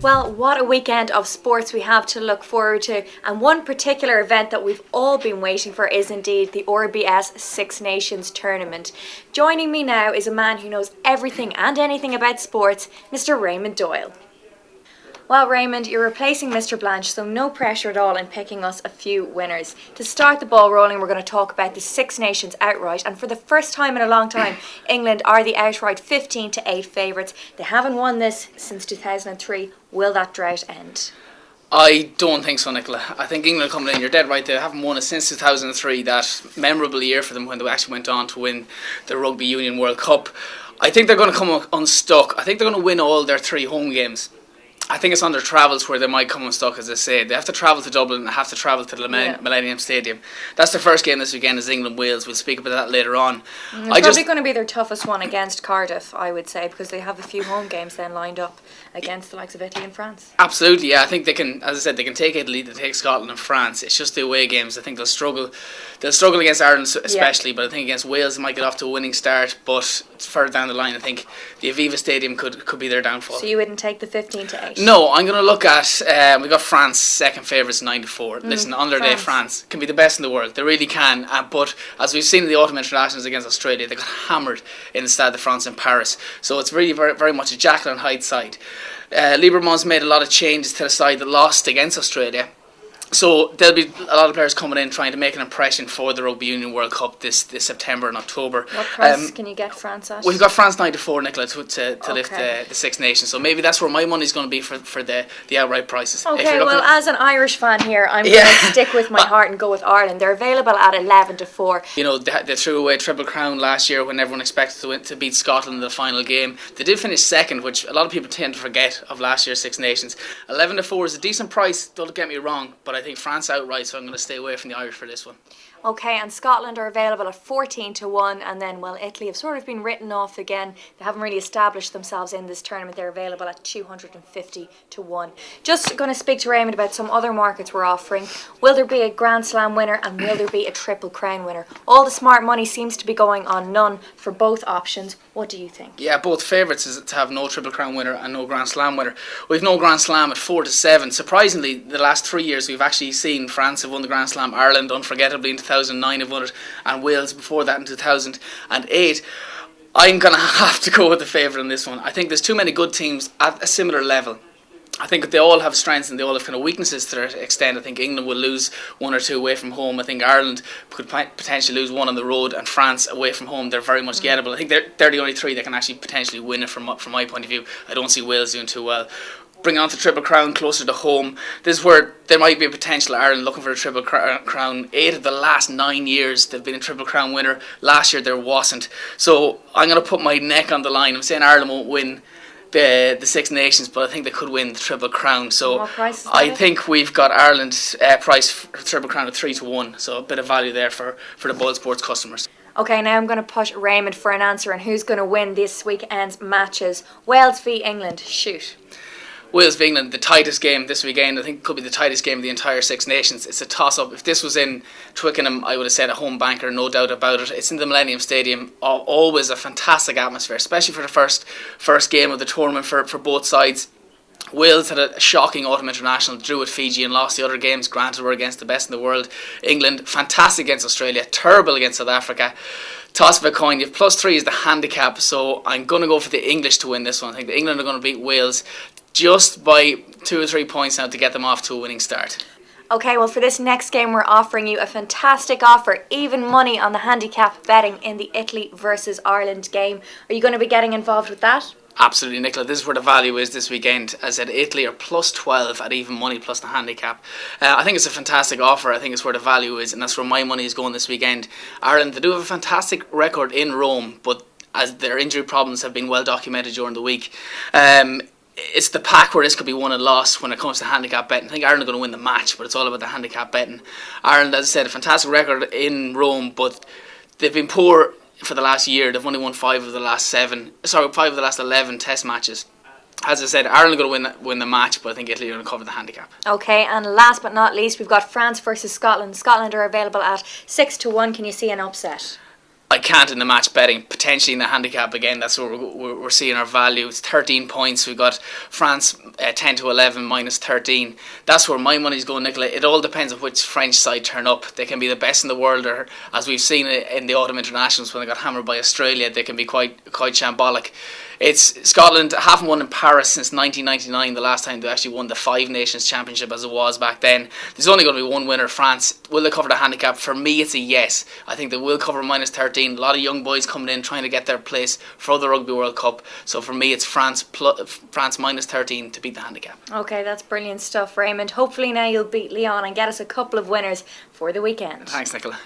Well, what a weekend of sports we have to look forward to, and one particular event that we've all been waiting for is indeed the RBS Six Nations Tournament. Joining me now is a man who knows everything and anything about sports, Mr. Raymond Doyle. Well, Raymond, you're replacing Mr. Blanche, so no pressure at all in picking us a few winners. To start the ball rolling, we're going to talk about the Six Nations outright, and for the first time in a long time, England are the outright 15-8 favourites. They haven't won this since 2003. Will that drought end? I don't think so, Nicola. I think England coming in, you're dead right, they haven't won it since 2003, that memorable year for them when they actually went on to win the Rugby Union World Cup. I think they're going to come unstuck. I think they're going to win all their 3 home games. I think it's on their travels where they might come unstuck, as I say. They have to travel to Dublin and have to travel to the Millennium Stadium. That's the first game this weekend, is England-Wales. We'll speak about that later on. It's probably going to be their toughest one against Cardiff, I would say, because they have a few home games then lined up against the likes of Italy and France. Absolutely, yeah. I think they can, as I said, they can take Italy, they take Scotland and France. It's just the away games. I think they'll struggle. They'll struggle against Ireland especially, but I think against Wales they might get off to a winning start, but it's further down the line. I think the Aviva Stadium could be their downfall. So you wouldn't take the 15-8? No, I'm going to look at, we got France second favourites 9-4. Listen, on their day, France can be the best in the world. They really can. But as we've seen in the autumn internationals against Australia, they got hammered in the Stade de France in Paris. So it's really very, very much a Jekyll and Hyde side. Lieberman's made a lot of changes to the side that lost against Australia. So there'll be a lot of players coming in trying to make an impression for the Rugby Union World Cup this September and October. What price can you get France at? We've got France 9-4, Nicola, to lift the Six Nations. So maybe that's where my money's going to be for the outright prices. Okay, well, as an Irish fan here, I'm going to stick with my heart and go with Ireland. They're available at 11-4. You know, they threw away Triple Crown last year when everyone expected to beat Scotland in the final game. They did finish second, which a lot of people tend to forget of last year's Six Nations. 11-4 is a decent price, don't get me wrong, but I think France outright, so I'm going to stay away from the Irish for this one. Okay, and Scotland are available at 14-1, and then, well, Italy have sort of been written off again. They haven't really established themselves in this tournament. They're available at 250-1. Just going to speak to Raymond about some other markets we're offering. Will there be a Grand Slam winner, and will there be a Triple Crown winner? All the smart money seems to be going on none for both options. What do you think? Yeah, both favourites is to have no Triple Crown winner and no Grand Slam winner. We've no Grand Slam at 4-7. Surprisingly, the last 3 years we've actually seen France have won the Grand Slam, Ireland unforgettably in 2009 have won it, and Wales before that in 2008. I'm going to have to go with the favourite on this one. I think there's too many good teams at a similar level. I think they all have strengths and they all have kind of weaknesses to their extent. I think England will lose 1 or 2 away from home. I think Ireland could potentially lose 1 on the road, and France away from home, they're very much gettable. I think they're the only 3 that can actually potentially win it from my point of view. I don't see Wales doing too well. Bring on the Triple Crown closer to home. This is where there might be a potential Ireland looking for a Triple Crown. 8 of the last 9 years they've been a Triple Crown winner. Last year there wasn't. So I'm going to put my neck on the line. I'm saying Ireland won't win the Six Nations, but I think they could win the Triple Crown. So I think we've got Ireland's price for Triple Crown at 3-1. So a bit of value there for the Boyle Sports customers. Okay, now I'm going to push Raymond for an answer on who's going to win this weekend's matches. Wales v England. Shoot. Wales v England, the tightest game this weekend. I think it could be the tightest game of the entire Six Nations. It's a toss-up. If this was in Twickenham, I would have said a home banker, no doubt about it. It's in the Millennium Stadium. Always a fantastic atmosphere, especially for the first game of the tournament for both sides. Wales had a shocking autumn international, drew at Fiji and lost the other games. Granted, were against the best in the world. England, fantastic against Australia, terrible against South Africa. Toss of a coin. You've +3 is the handicap, so I'm going to go for the English to win this one. I think the England are going to beat Wales just by 2 or 3 points now to get them off to a winning start. Okay, well, for this next game we're offering you a fantastic offer, even money on the handicap betting in the Italy versus Ireland game. Are you going to be getting involved with that? Absolutely, Nicola. This is where the value is this weekend. As I said, Italy are +12 at even money plus the handicap. I think it's a fantastic offer. I think it's where the value is, and that's where my money is going this weekend. Ireland, they do have a fantastic record in Rome, but as their injury problems have been well documented during the week, it's the pack where this could be won and lost when it comes to handicap betting. I think Ireland are going to win the match, but it's all about the handicap betting. Ireland, as I said, a fantastic record in Rome, but they've been poor for the last year. They've only won 5 of the last 11 test matches. As I said, Ireland are going to win the match, but I think Italy are going to cover the handicap. Okay, and last but not least, we've got France versus Scotland. Scotland are available at 6-1. Can you see an upset? I can't in the match betting. Potentially in the handicap again. That's where we're seeing our value. It's 13 points. We've got France 10 to 11 minus 13. That's where my money's going, Nicola. It all depends on which French side turn up. They can be the best in the world, or as we've seen in the autumn internationals when they got hammered by Australia, they can be quite shambolic. It's Scotland haven't won in Paris since 1999, the last time they actually won the Five Nations Championship as it was back then. There's only going to be one winner, France. Will they cover the handicap? For me, it's a yes. I think they will cover minus 13. A lot of young boys coming in trying to get their place for the Rugby World Cup. So for me, it's France minus 13 to beat the handicap. Okay, that's brilliant stuff, Raymond. Hopefully now you'll beat Leon and get us a couple of winners for the weekend. Thanks, Nicola.